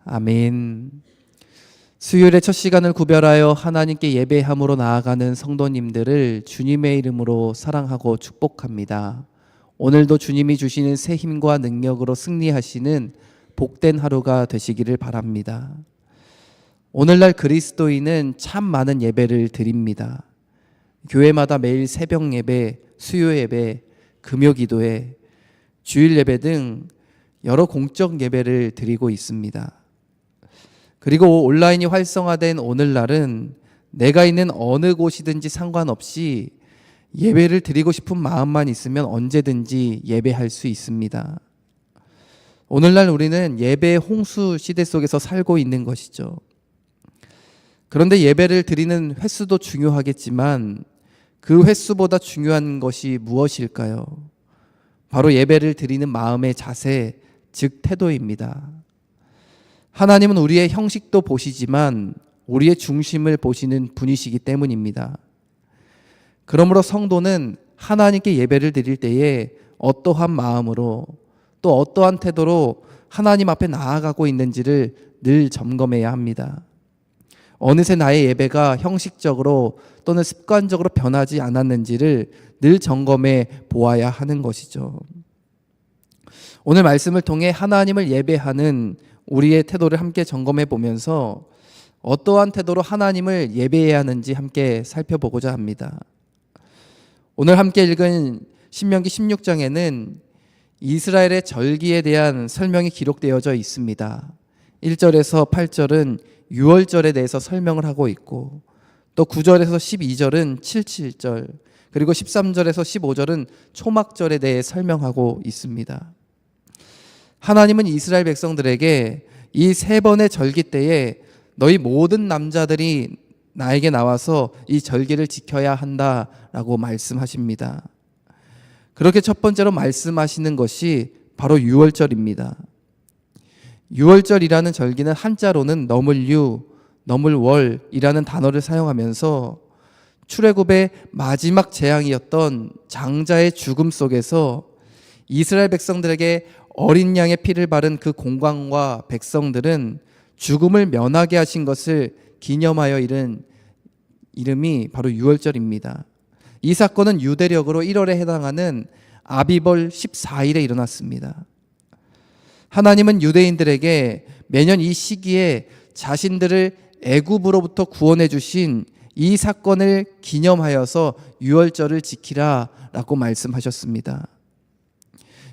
아멘. 수요일의 첫 시간을 구별하여 하나님께 예배함으로 나아가는 성도님들을 주님의 이름으로 사랑하고 축복합니다. 오늘도 주님이 주시는 새 힘과 능력으로 승리하시는 복된 하루가 되시기를 바랍니다. 오늘날 그리스도인은 참 많은 예배를 드립니다. 교회마다 매일 새벽 예배, 수요 예배, 금요 기도회, 주일 예배 등 여러 공적 예배를 드리고 있습니다. 그리고 온라인이 활성화된 오늘날은 내가 있는 어느 곳이든지 상관없이 예배를 드리고 싶은 마음만 있으면 언제든지 예배할 수 있습니다. 오늘날 우리는 예배의 홍수 시대 속에서 살고 있는 것이죠. 그런데 예배를 드리는 횟수도 중요하겠지만 그 횟수보다 중요한 것이 무엇일까요? 바로 예배를 드리는 마음의 자세, 즉 태도입니다. 하나님은 우리의 형식도 보시지만 우리의 중심을 보시는 분이시기 때문입니다. 그러므로 성도는 하나님께 예배를 드릴 때에 어떠한 마음으로 또 어떠한 태도로 하나님 앞에 나아가고 있는지를 늘 점검해야 합니다. 어느새 나의 예배가 형식적으로 또는 습관적으로 변하지 않았는지를 늘 점검해 보아야 하는 것이죠. 오늘 말씀을 통해 하나님을 예배하는 우리의 태도를 함께 점검해 보면서 어떠한 태도로 하나님을 예배해야 하는지 함께 살펴보고자 합니다. 오늘 함께 읽은 신명기 16장에는 이스라엘의 절기에 대한 설명이 기록되어져 있습니다. 1절에서 8절은 유월절에 대해서 설명을 하고 있고 또 9절에서 12절은 칠칠절 그리고 13절에서 15절은 초막절에 대해 설명하고 있습니다. 하나님은 이스라엘 백성들에게 이 세 번의 절기 때에 너희 모든 남자들이 나에게 나와서 이 절기를 지켜야 한다라고 말씀하십니다. 그렇게 첫 번째로 말씀하시는 것이 바로 유월절입니다. 유월절이라는 절기는 한자로는 너물유, 너물월이라는 단어를 사용하면서 출애굽의 마지막 재앙이었던 장자의 죽음 속에서 이스라엘 백성들에게 어린 양의 피를 바른 그 공광과 백성들은 죽음을 면하게 하신 것을 기념하여 이른 이름이 바로 유월절입니다. 이 사건은 유대력으로 1월에 해당하는 아비벌 14일에 일어났습니다. 하나님은 유대인들에게 매년 이 시기에 자신들을 애굽으로부터 구원해 주신 이 사건을 기념하여서 유월절을 지키라 라고 말씀하셨습니다.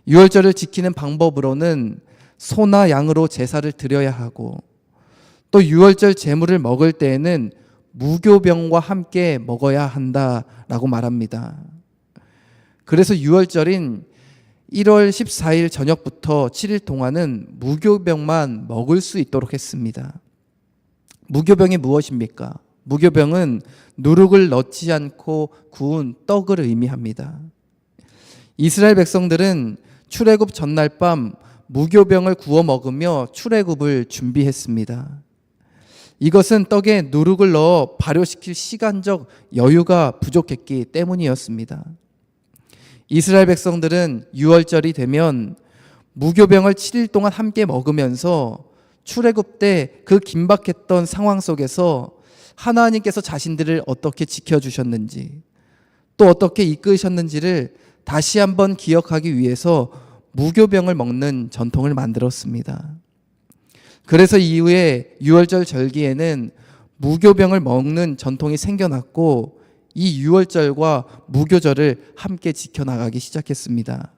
유월절을 지키는 방법으로는 소나 양으로 제사를 드려야 하고 또 유월절 제물을 먹을 때에는 무교병과 함께 먹어야 한다라고 말합니다. 그래서 유월절인 1월 14일 저녁부터 7일 동안은 무교병만 먹을 수 있도록 했습니다. 무교병이 무엇입니까? 무교병은 누룩을 넣지 않고 구운 떡을 의미합니다. 이스라엘 백성들은 출애굽 전날 밤 무교병을 구워 먹으며 출애굽을 준비했습니다. 이것은 떡에 누룩을 넣어 발효시킬 시간적 여유가 부족했기 때문이었습니다. 이스라엘 백성들은 유월절이 되면 무교병을 7일 동안 함께 먹으면서 출애굽 때 그 긴박했던 상황 속에서 하나님께서 자신들을 어떻게 지켜주셨는지 또 어떻게 이끄셨는지를 다시 한번 기억하기 위해서 무교병을 먹는 전통을 만들었습니다. 그래서 이후에 유월절 절기에는 무교병을 먹는 전통이 생겨났고 이 유월절과 무교절을 함께 지켜나가기 시작했습니다.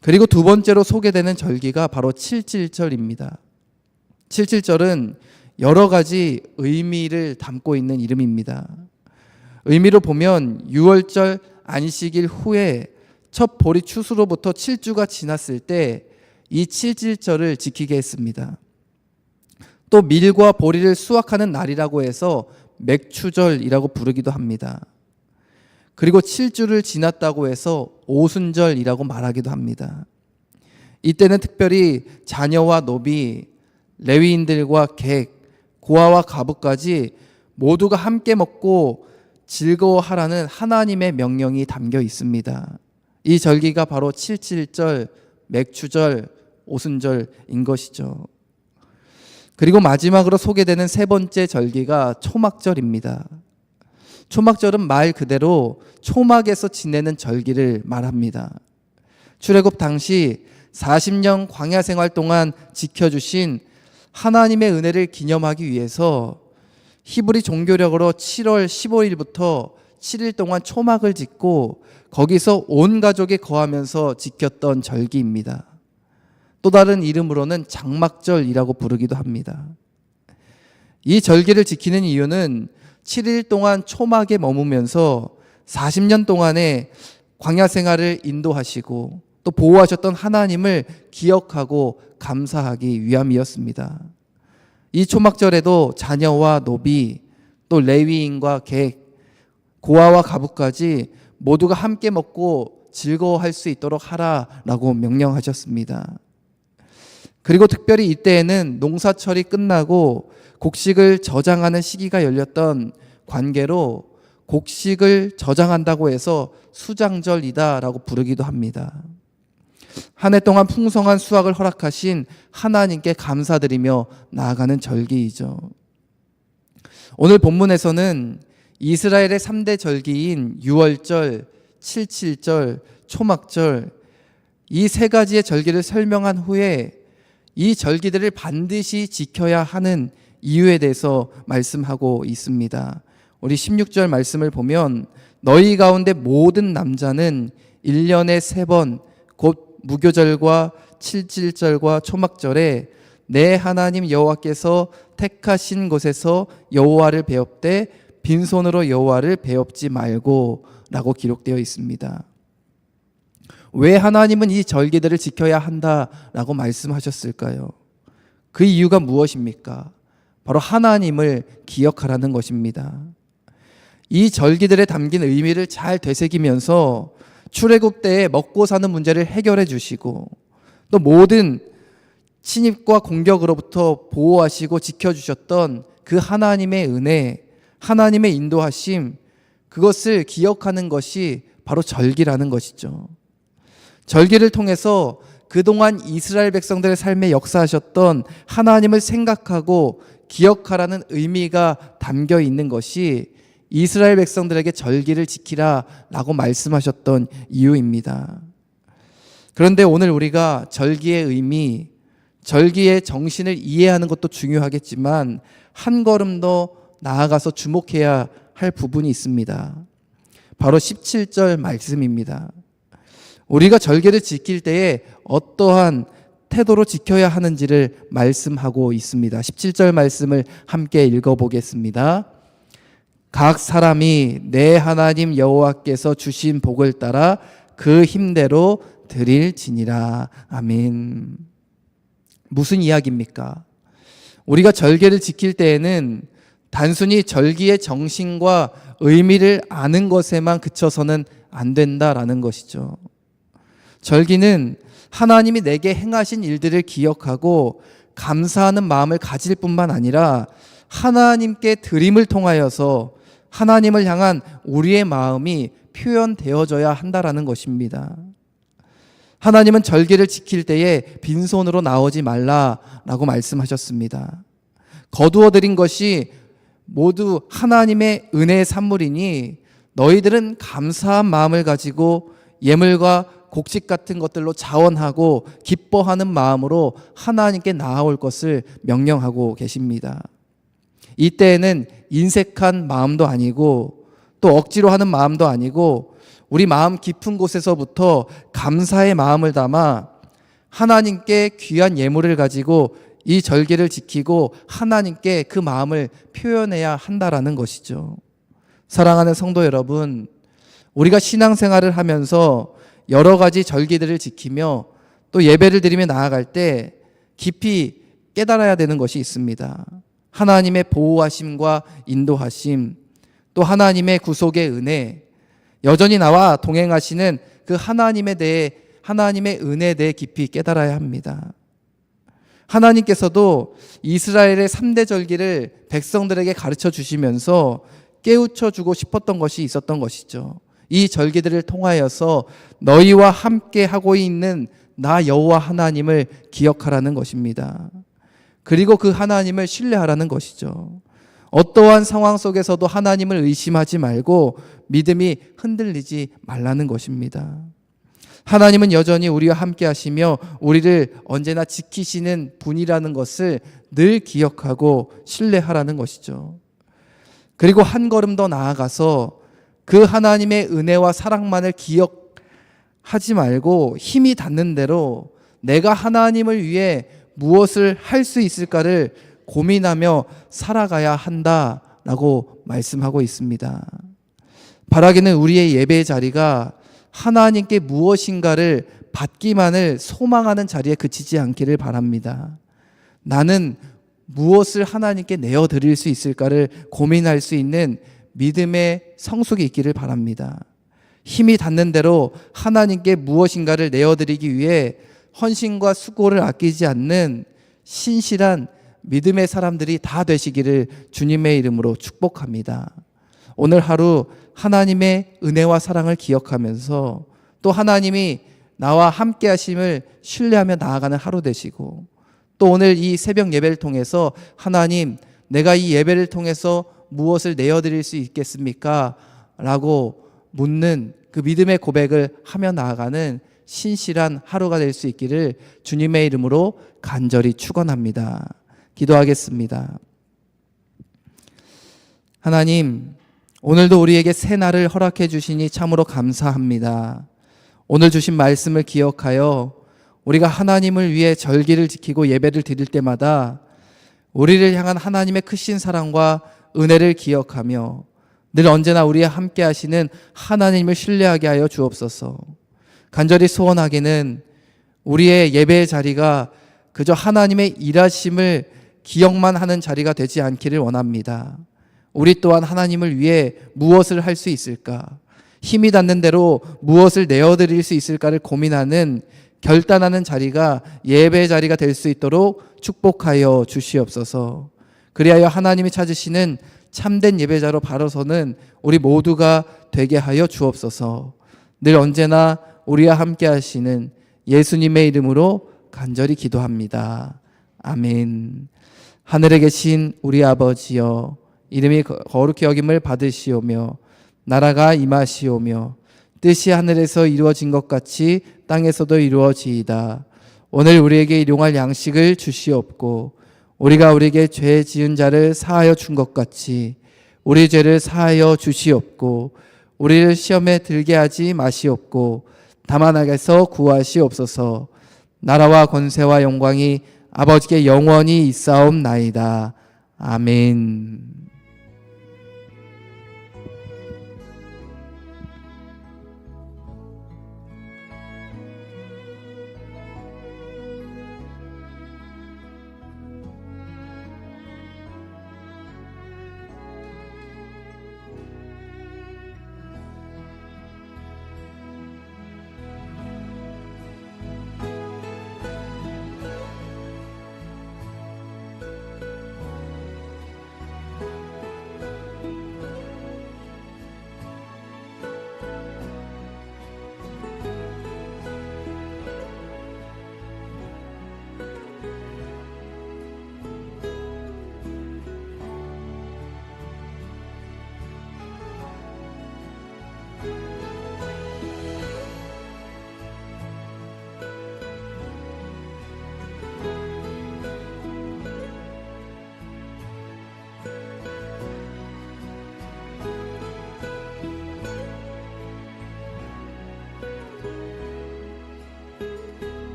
그리고 두 번째로 소개되는 절기가 바로 칠칠절입니다. 칠칠절은 여러 가지 의미를 담고 있는 이름입니다. 의미로 보면 유월절 안식일 후에 첫 보리 추수로부터 7주가 지났을 때 이 칠칠절을 지키게 했습니다. 또 밀과 보리를 수확하는 날이라고 해서 맥추절이라고 부르기도 합니다. 그리고 7주를 지났다고 해서 오순절이라고 말하기도 합니다. 이때는 특별히 자녀와 노비, 레위인들과 객, 고아와 과부까지 모두가 함께 먹고 즐거워하라는 하나님의 명령이 담겨 있습니다. 이 절기가 바로 칠칠절, 맥추절, 오순절인 것이죠. 그리고 마지막으로 소개되는 세 번째 절기가 초막절입니다. 초막절은 말 그대로 초막에서 지내는 절기를 말합니다. 출애굽 당시 40년 광야 생활 동안 지켜주신 하나님의 은혜를 기념하기 위해서 히브리 종교력으로 7월 15일부터 7일 동안 초막을 짓고 거기서 온 가족이 거하면서 지켰던 절기입니다. 또 다른 이름으로는 장막절이라고 부르기도 합니다. 이 절기를 지키는 이유는 7일 동안 초막에 머무면서 40년 동안의 광야 생활을 인도하시고 또 보호하셨던 하나님을 기억하고 감사하기 위함이었습니다. 이 초막절에도 자녀와 노비, 또 레위인과 객, 고아와 가부까지 모두가 함께 먹고 즐거워할 수 있도록 하라라고 명령하셨습니다. 그리고 특별히 이때에는 농사철이 끝나고 곡식을 저장하는 시기가 열렸던 관계로 곡식을 저장한다고 해서 수장절이다라고 부르기도 합니다. 한 해 동안 풍성한 수확을 허락하신 하나님께 감사드리며 나아가는 절기이죠. 오늘 본문에서는 이스라엘의 3대 절기인 유월절, 칠칠절, 초막절 이 세 가지의 절기를 설명한 후에 이 절기들을 반드시 지켜야 하는 이유에 대해서 말씀하고 있습니다. 우리 16절 말씀을 보면 너희 가운데 모든 남자는 1년에 3번 곧 무교절과 칠칠절과 초막절에 내 하나님 여호와께서 택하신 곳에서 여호와를 배웁되 빈손으로 여호와를 배웁지 말고 라고 기록되어 있습니다. 왜 하나님은 이 절기들을 지켜야 한다라고 말씀하셨을까요? 그 이유가 무엇입니까? 바로 하나님을 기억하라는 것입니다. 이 절기들에 담긴 의미를 잘 되새기면서 출애굽 때에 먹고 사는 문제를 해결해 주시고 또 모든 침입과 공격으로부터 보호하시고 지켜주셨던 그 하나님의 은혜, 하나님의 인도하심, 그것을 기억하는 것이 바로 절기라는 것이죠. 절기를 통해서 그동안 이스라엘 백성들의 삶에 역사하셨던 하나님을 생각하고 기억하라는 의미가 담겨 있는 것이 이스라엘 백성들에게 절기를 지키라라고 말씀하셨던 이유입니다. 그런데 오늘 우리가 절기의 의미, 절기의 정신을 이해하는 것도 중요하겠지만 한 걸음 더 나아가서 주목해야 할 부분이 있습니다. 바로 17절 말씀입니다. 우리가 절기를 지킬 때에 어떠한 태도로 지켜야 하는지를 말씀하고 있습니다. 17절 말씀을 함께 읽어보겠습니다. 각 사람이 내 하나님 여호와께서 주신 복을 따라 그 힘대로 드릴지니라. 아멘. 무슨 이야기입니까? 우리가 절기를 지킬 때에는 단순히 절기의 정신과 의미를 아는 것에만 그쳐서는 안 된다라는 것이죠. 절기는 하나님이 내게 행하신 일들을 기억하고 감사하는 마음을 가질 뿐만 아니라 하나님께 드림을 통하여서 하나님을 향한 우리의 마음이 표현되어져야 한다라는 것입니다. 하나님은 절기를 지킬 때에 빈손으로 나오지 말라라고 말씀하셨습니다. 거두어들인 것이 모두 하나님의 은혜의 산물이니 너희들은 감사한 마음을 가지고 예물과 곡식 같은 것들로 자원하고 기뻐하는 마음으로 하나님께 나아올 것을 명령하고 계십니다. 이때에는 인색한 마음도 아니고 또 억지로 하는 마음도 아니고 우리 마음 깊은 곳에서부터 감사의 마음을 담아 하나님께 귀한 예물을 가지고 이 절기를 지키고 하나님께 그 마음을 표현해야 한다라는 것이죠. 사랑하는 성도 여러분, 우리가 신앙생활을 하면서 여러 가지 절기들을 지키며 또 예배를 드리며 나아갈 때 깊이 깨달아야 되는 것이 있습니다. 하나님의 보호하심과 인도하심, 또 하나님의 구속의 은혜, 여전히 나와 동행하시는 그 하나님의 은혜에 대해 깊이 깨달아야 합니다. 하나님께서도 이스라엘의 3대 절기를 백성들에게 가르쳐 주시면서 깨우쳐 주고 싶었던 것이 있었던 것이죠. 이 절기들을 통하여서 너희와 함께 하고 있는 나 여호와 하나님을 기억하라는 것입니다. 그리고 그 하나님을 신뢰하라는 것이죠. 어떠한 상황 속에서도 하나님을 의심하지 말고 믿음이 흔들리지 말라는 것입니다. 하나님은 여전히 우리와 함께 하시며 우리를 언제나 지키시는 분이라는 것을 늘 기억하고 신뢰하라는 것이죠. 그리고 한 걸음 더 나아가서 그 하나님의 은혜와 사랑만을 기억하지 말고 힘이 닿는 대로 내가 하나님을 위해 무엇을 할 수 있을까를 고민하며 살아가야 한다라고 말씀하고 있습니다. 바라기는 우리의 예배의 자리가 하나님께 무엇인가를 받기만을 소망하는 자리에 그치지 않기를 바랍니다. 나는 무엇을 하나님께 내어드릴 수 있을까를 고민할 수 있는 믿음의 성숙이 있기를 바랍니다. 힘이 닿는 대로 하나님께 무엇인가를 내어드리기 위해 헌신과 수고를 아끼지 않는 신실한 믿음의 사람들이 다 되시기를 주님의 이름으로 축복합니다. 오늘 하루 하나님의 은혜와 사랑을 기억하면서 또 하나님이 나와 함께 하심을 신뢰하며 나아가는 하루 되시고, 또 오늘 이 새벽 예배를 통해서 하나님, 내가 이 예배를 통해서 무엇을 내어드릴 수 있겠습니까? 라고 묻는 그 믿음의 고백을 하며 나아가는 신실한 하루가 될 수 있기를 주님의 이름으로 간절히 축원합니다. 기도하겠습니다. 하나님, 오늘도 우리에게 새 날을 허락해 주시니 참으로 감사합니다. 오늘 주신 말씀을 기억하여 우리가 하나님을 위해 절기를 지키고 예배를 드릴 때마다 우리를 향한 하나님의 크신 사랑과 은혜를 기억하며 늘 언제나 우리와 함께 하시는 하나님을 신뢰하게 하여 주옵소서. 간절히 소원하기는 우리의 예배의 자리가 그저 하나님의 일하심을 기억만 하는 자리가 되지 않기를 원합니다. 우리 또한 하나님을 위해 무엇을 할 수 있을까? 힘이 닿는 대로 무엇을 내어드릴 수 있을까를 고민하는, 결단하는 자리가 예배의 자리가 될 수 있도록 축복하여 주시옵소서. 그리하여 하나님이 찾으시는 참된 예배자로 바로 서는 우리 모두가 되게 하여 주옵소서. 늘 언제나 우리와 함께 하시는 예수님의 이름으로 간절히 기도합니다. 아멘. 하늘에 계신 우리 아버지여, 이름이 거룩히 여김을 받으시오며 나라가 임하시오며 뜻이 하늘에서 이루어진 것 같이 땅에서도 이루어지이다. 오늘 우리에게 일용할 양식을 주시옵고 우리가 우리에게 죄 지은 자를 사하여 준 것 같이 우리 죄를 사하여 주시옵고 우리를 시험에 들게 하지 마시옵고 다만 악에서 구하시옵소서. 나라와 권세와 영광이 아버지께 영원히 있사옵나이다. 아멘.